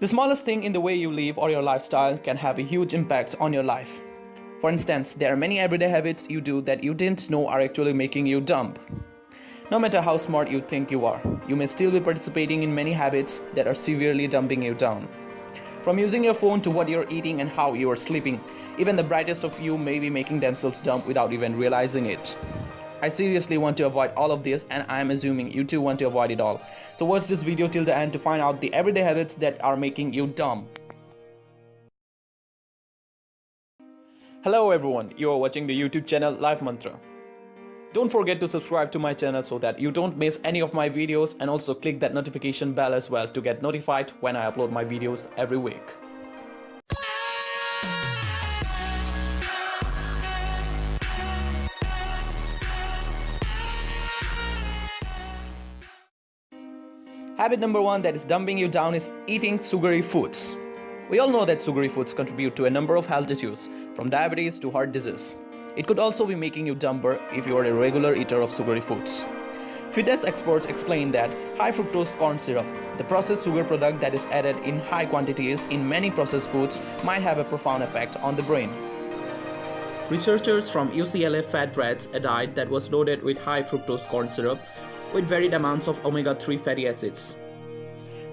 The smallest thing in the way you live or your lifestyle can have a huge impact on your life. For instance, there are many everyday habits you do that you didn't know are actually making you dumb. No matter how smart you think you are, you may still be participating in many habits that are severely dumbing you down. From using your phone to what you're eating and how you are sleeping, even the brightest of you may be making themselves dumb without even realizing it. I seriously want to avoid all of this, and I am assuming you too want to avoid it all. So watch this video till the end to find out the everyday habits that are making you dumb. Hello everyone, you are watching the YouTube channel LifeMantra. Don't forget to subscribe to my channel so that you don't miss any of my videos, and also click that notification bell as well to get notified when I upload my videos every week. Habit number 1 that is dumbing you down is eating sugary foods. We all know that sugary foods contribute to a number of health issues, from diabetes to heart disease. It could also be making you dumber if you are a regular eater of sugary foods. Fitness experts explain that high fructose corn syrup, the processed sugar product that is added in high quantities in many processed foods, might have a profound effect on the brain. Researchers from UCLA fed rats a diet that was loaded with high fructose corn syrup with varied amounts of omega-3 fatty acids.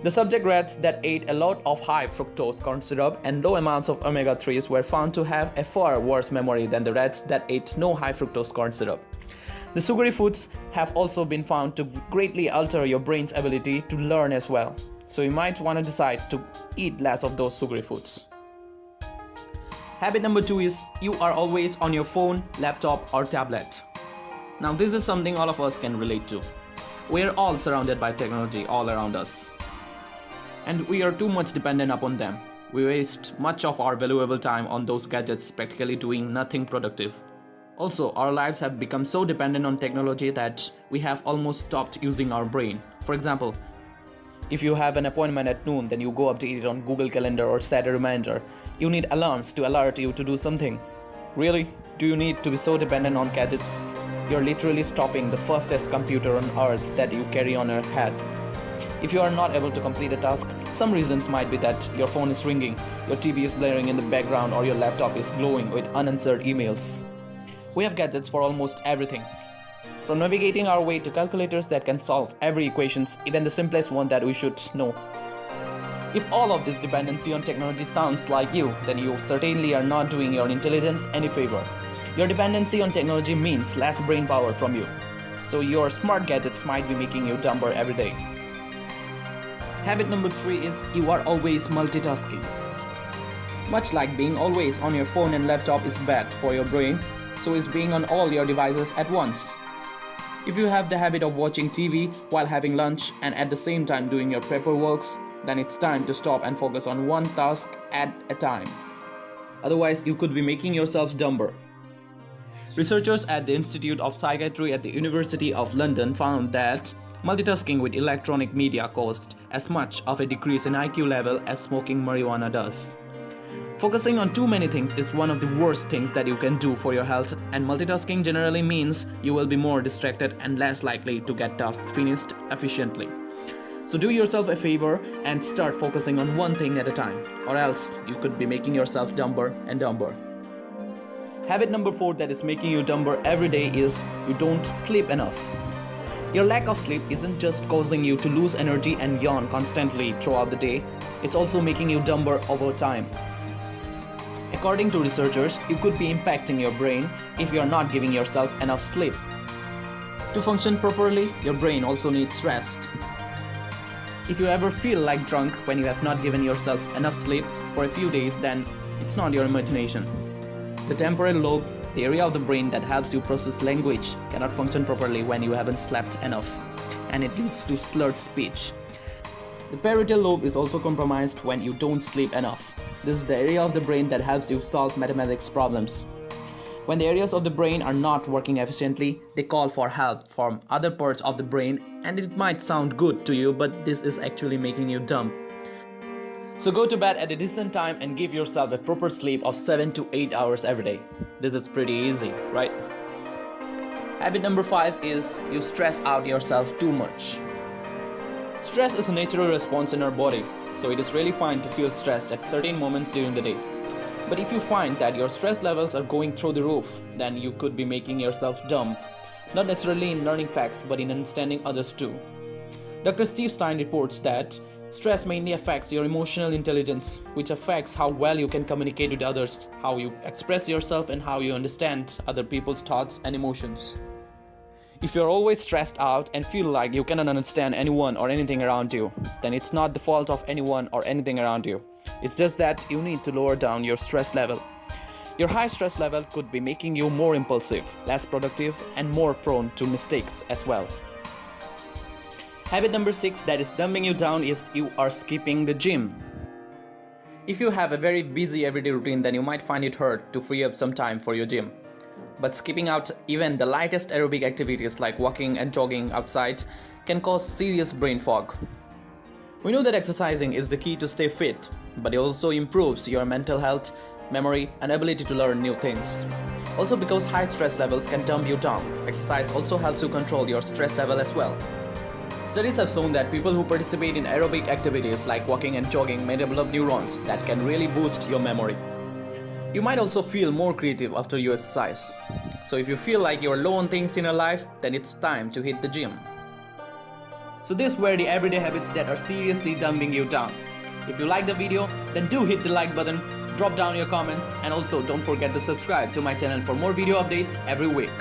The subject rats that ate a lot of high fructose corn syrup and low amounts of omega-3s were found to have a far worse memory than the rats that ate no high fructose corn syrup. The sugary foods have also been found to greatly alter your brain's ability to learn as well, so you might want to decide to eat less of those sugary foods. Habit number 2 is you are always on your phone, laptop or tablet. Now this is something all of us can relate to. We are all surrounded by technology all around us, and we are too much dependent upon them. We waste much of our valuable time on those gadgets practically doing nothing productive. Also, our lives have become so dependent on technology that we have almost stopped using our brain. For example, if you have an appointment at noon, then you go update it on Google Calendar or set a reminder. You need alarms to alert you to do something. Really? Do you need to be so dependent on gadgets? You're literally stopping the fastest computer on earth that you carry on your head. If you are not able to complete a task, some reasons might be that your phone is ringing, your TV is blaring in the background, or your laptop is glowing with unanswered emails. We have gadgets for almost everything. From navigating our way to calculators that can solve every equations, even the simplest one that we should know. If all of this dependency on technology sounds like you, then you certainly are not doing your intelligence any favor. Your dependency on technology means less brain power from you. So your smart gadgets might be making you dumber every day. Habit number 3 is you are always multitasking. Much like being always on your phone and laptop is bad for your brain, so is being on all your devices at once. If you have the habit of watching TV while having lunch and at the same time doing your paperworks, then it's time to stop and focus on one task at a time. Otherwise, you could be making yourself dumber. Researchers at the Institute of Psychiatry at the University of London found that multitasking with electronic media caused as much of a decrease in IQ level as smoking marijuana does. Focusing on too many things is one of the worst things that you can do for your health, and multitasking generally means you will be more distracted and less likely to get tasks finished efficiently. So do yourself a favor and start focusing on one thing at a time, or else you could be making yourself dumber and dumber. Habit number 4 that is making you dumber every day is you don't sleep enough. Your lack of sleep isn't just causing you to lose energy and yawn constantly throughout the day, it's also making you dumber over time. According to researchers, you could be impacting your brain if you are not giving yourself enough sleep. To function properly, your brain also needs rest. If you ever feel like drunk when you have not given yourself enough sleep for a few days, then it's not your imagination. The temporal lobe, the area of the brain that helps you process language, cannot function properly when you haven't slept enough, and it leads to slurred speech. The parietal lobe is also compromised when you don't sleep enough. This is the area of the brain that helps you solve mathematics problems. When the areas of the brain are not working efficiently, they call for help from other parts of the brain, and it might sound good to you, but this is actually making you dumb. So go to bed at a decent time and give yourself a proper sleep of 7 to 8 hours every day. This is pretty easy, right? Habit number 5 is you stress out yourself too much. Stress is a natural response in our body, so it is really fine to feel stressed at certain moments during the day. But if you find that your stress levels are going through the roof, then you could be making yourself dumb, not necessarily in learning facts, but in understanding others too. Dr. Steve Stein reports that stress mainly affects your emotional intelligence, which affects how well you can communicate with others, how you express yourself, and how you understand other people's thoughts and emotions. If you're always stressed out and feel like you cannot understand anyone or anything around you, then it's not the fault of anyone or anything around you. It's just that you need to lower down your stress level. Your high stress level could be making you more impulsive, less productive, and more prone to mistakes as well. Habit number 6 that is dumbing you down is you are skipping the gym. If you have a very busy everyday routine, then you might find it hard to free up some time for your gym. But skipping out even the lightest aerobic activities like walking and jogging outside can cause serious brain fog. We know that exercising is the key to stay fit, but it also improves your mental health, memory, and ability to learn new things. Also, because high stress levels can dumb you down, exercise also helps you control your stress level as well. Studies have shown that people who participate in aerobic activities like walking and jogging may develop neurons that can really boost your memory. You might also feel more creative after you exercise. So if you feel like you're low on things in your life, then it's time to hit the gym. So these were the everyday habits that are seriously dumbing you down. If you like the video, then do hit the like button, drop down your comments, and also don't forget to subscribe to my channel for more video updates every week.